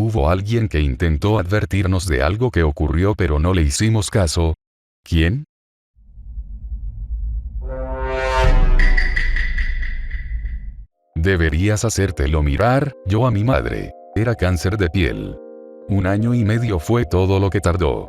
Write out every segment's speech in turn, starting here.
Hubo alguien que intentó advertirnos de algo que ocurrió pero no le hicimos caso. ¿Quién? Deberías hacértelo mirar, yo a mi madre. Era cáncer de piel. 1 año y medio fue todo lo que tardó.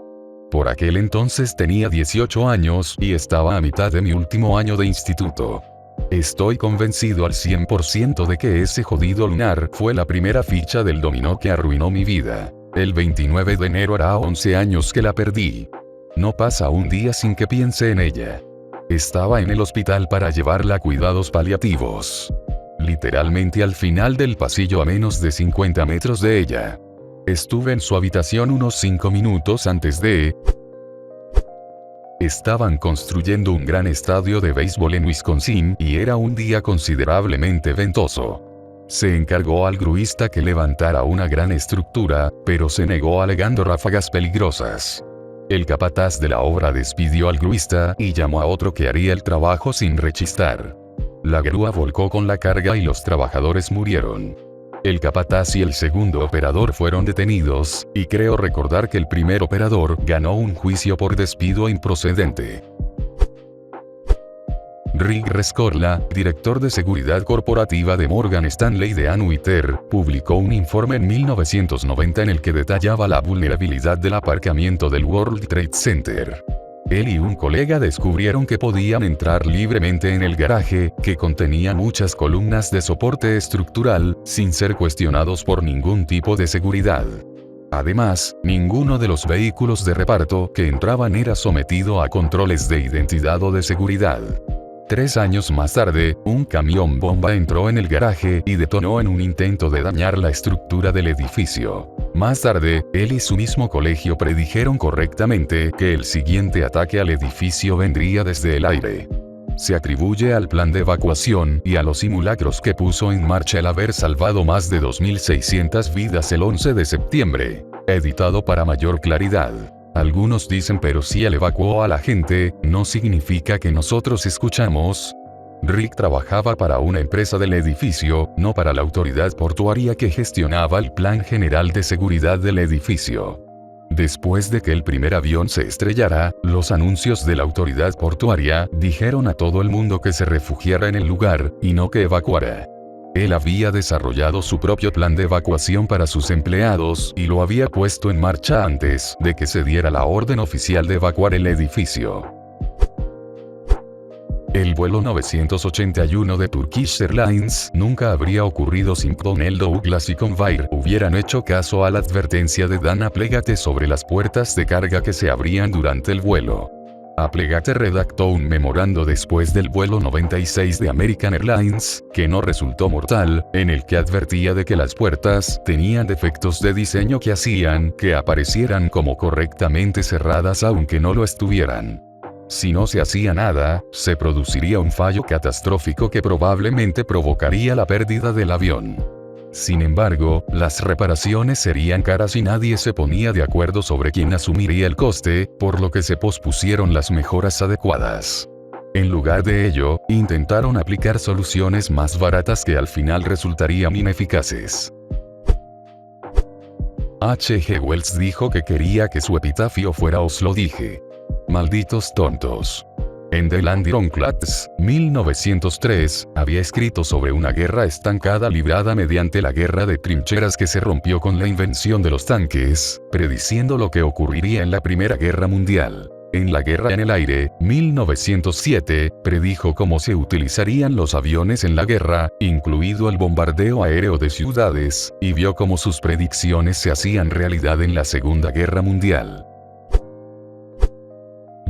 Por aquel entonces tenía 18 años y estaba a mitad de mi último año de instituto. Estoy convencido al 100% de que ese jodido lunar fue la primera ficha del dominó que arruinó mi vida. El 29 de enero hará 11 años que la perdí. No pasa un día sin que piense en ella. Estaba en el hospital para llevarla a cuidados paliativos. Literalmente al final del pasillo a menos de 50 metros de ella. Estuve en su habitación unos 5 minutos antes de... Estaban construyendo un gran estadio de béisbol en Wisconsin y era un día considerablemente ventoso. Se encargó al gruista que levantara una gran estructura, pero se negó alegando ráfagas peligrosas. El capataz de la obra despidió al gruista y llamó a otro que haría el trabajo sin rechistar. La grúa volcó con la carga y los trabajadores murieron. El capataz y el segundo operador fueron detenidos, y creo recordar que el primer operador ganó un juicio por despido improcedente. Rick Rescorla, director de seguridad corporativa de Morgan Stanley de Anwiter, publicó un informe en 1990 en el que detallaba la vulnerabilidad del aparcamiento del World Trade Center. Él y un colega descubrieron que podían entrar libremente en el garaje, que contenía muchas columnas de soporte estructural, sin ser cuestionados por ningún tipo de seguridad. Además, ninguno de los vehículos de reparto que entraban era sometido a controles de identidad o de seguridad. 3 años más tarde, un camión bomba entró en el garaje y detonó en un intento de dañar la estructura del edificio. Más tarde, él y su mismo colegio predijeron correctamente que el siguiente ataque al edificio vendría desde el aire. Se atribuye al plan de evacuación y a los simulacros que puso en marcha el haber salvado más de 2.600 vidas el 11 de septiembre. Editado para mayor claridad. Algunos dicen pero si él evacuó a la gente, ¿no significa que nosotros escuchamos? Rick trabajaba para una empresa del edificio, no para la autoridad portuaria que gestionaba el plan general de seguridad del edificio. Después de que el primer avión se estrellara, los anuncios de la autoridad portuaria dijeron a todo el mundo que se refugiara en el lugar, y no que evacuara. Él había desarrollado su propio plan de evacuación para sus empleados y lo había puesto en marcha antes de que se diera la orden oficial de evacuar el edificio. El vuelo 981 de Turkish Airlines nunca habría ocurrido sin que Donnell Douglas y Convair hubieran hecho caso a la advertencia de Dan Applegate sobre las puertas de carga que se abrían durante el vuelo. Applegate redactó un memorando después del vuelo 96 de American Airlines, que no resultó mortal, en el que advertía de que las puertas tenían defectos de diseño que hacían que aparecieran como correctamente cerradas aunque no lo estuvieran. Si no se hacía nada, se produciría un fallo catastrófico que probablemente provocaría la pérdida del avión. Sin embargo, las reparaciones serían caras y nadie se ponía de acuerdo sobre quién asumiría el coste, por lo que se pospusieron las mejoras adecuadas. En lugar de ello, intentaron aplicar soluciones más baratas que al final resultarían ineficaces. H.G. Wells dijo que quería que su epitafio fuera "Os lo dije. Malditos tontos". En The Land Ironclads, 1903, había escrito sobre una guerra estancada librada mediante la guerra de trincheras que se rompió con la invención de los tanques, prediciendo lo que ocurriría en la Primera Guerra Mundial. En La Guerra en el Aire, 1907, predijo cómo se utilizarían los aviones en la guerra, incluido el bombardeo aéreo de ciudades, y vio cómo sus predicciones se hacían realidad en la Segunda Guerra Mundial.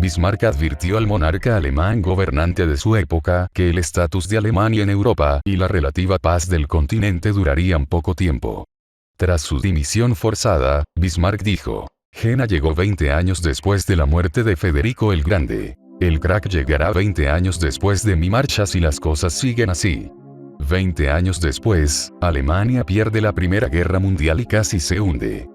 Bismarck advirtió al monarca alemán gobernante de su época que el estatus de Alemania en Europa y la relativa paz del continente durarían poco tiempo. Tras su dimisión forzada, Bismarck dijo: "Jena llegó 20 años después de la muerte de Federico el Grande. El crack llegará 20 años después de mi marcha si las cosas siguen así". 20 años después, Alemania pierde la Primera Guerra Mundial y casi se hunde.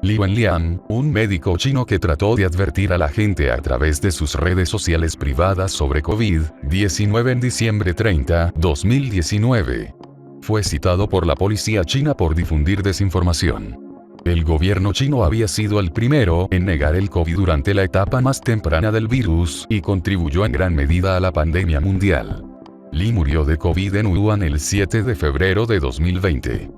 Li Wenliang, un médico chino que trató de advertir a la gente a través de sus redes sociales privadas sobre COVID-19 en diciembre 30, 2019. fue citado por la policía china por difundir desinformación. El gobierno chino había sido el primero en negar el COVID durante la etapa más temprana del virus y contribuyó en gran medida a la pandemia mundial. Li murió de COVID en Wuhan el 7 de febrero de 2020.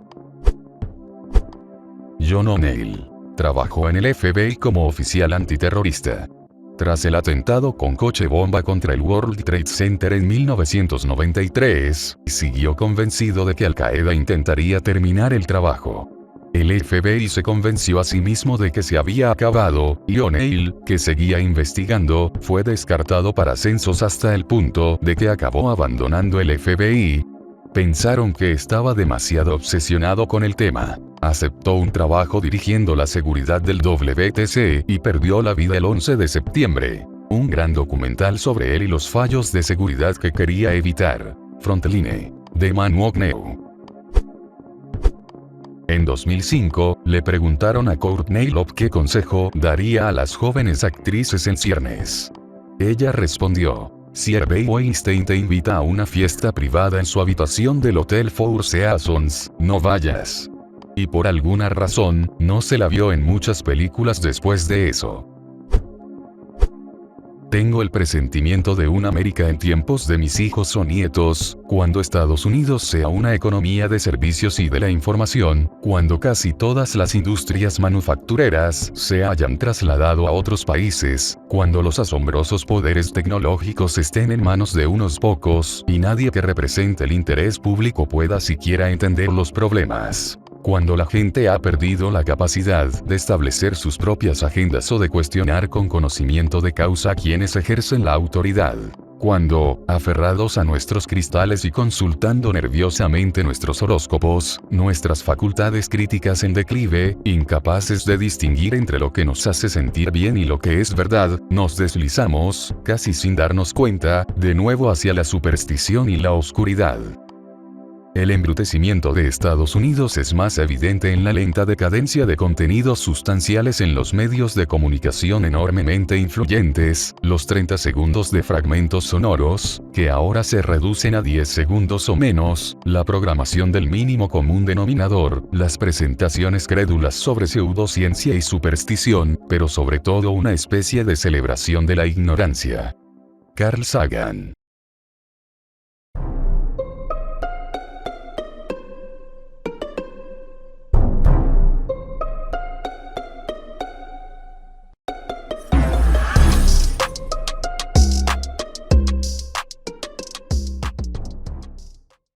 John O'Neill trabajó en el FBI como oficial antiterrorista. Tras el atentado con coche bomba contra el World Trade Center en 1993, siguió convencido de que Al-Qaeda intentaría terminar el trabajo. El FBI se convenció a sí mismo de que se había acabado, y O'Neill, que seguía investigando, fue descartado para ascensos hasta el punto de que acabó abandonando el FBI. Pensaron que estaba demasiado obsesionado con el tema. Aceptó un trabajo dirigiendo la seguridad del WTC y perdió la vida el 11 de septiembre. Un gran documental sobre él y los fallos de seguridad que quería evitar. Frontline, de Manu Ogneu. En 2005, le preguntaron a Courtney Love qué consejo daría a las jóvenes actrices en ciernes. Ella respondió: si Harvey Weinstein te invita a una fiesta privada en su habitación del Hotel Four Seasons, no vayas. Y por alguna razón, no se la vio en muchas películas después de eso. Tengo el presentimiento de una América en tiempos de mis hijos o nietos, cuando Estados Unidos sea una economía de servicios y de la información, cuando casi todas las industrias manufactureras se hayan trasladado a otros países, cuando los asombrosos poderes tecnológicos estén en manos de unos pocos, y nadie que represente el interés público pueda siquiera entender los problemas. Cuando la gente ha perdido la capacidad de establecer sus propias agendas o de cuestionar con conocimiento de causa a quienes ejercen la autoridad. Cuando, aferrados a nuestros cristales y consultando nerviosamente nuestros horóscopos, nuestras facultades críticas en declive, incapaces de distinguir entre lo que nos hace sentir bien y lo que es verdad, nos deslizamos, casi sin darnos cuenta, de nuevo hacia la superstición y la oscuridad. El embrutecimiento de Estados Unidos es más evidente en la lenta decadencia de contenidos sustanciales en los medios de comunicación enormemente influyentes, los 30 segundos de fragmentos sonoros, que ahora se reducen a 10 segundos o menos, la programación del mínimo común denominador, las presentaciones crédulas sobre pseudociencia y superstición, pero sobre todo una especie de celebración de la ignorancia. Carl Sagan.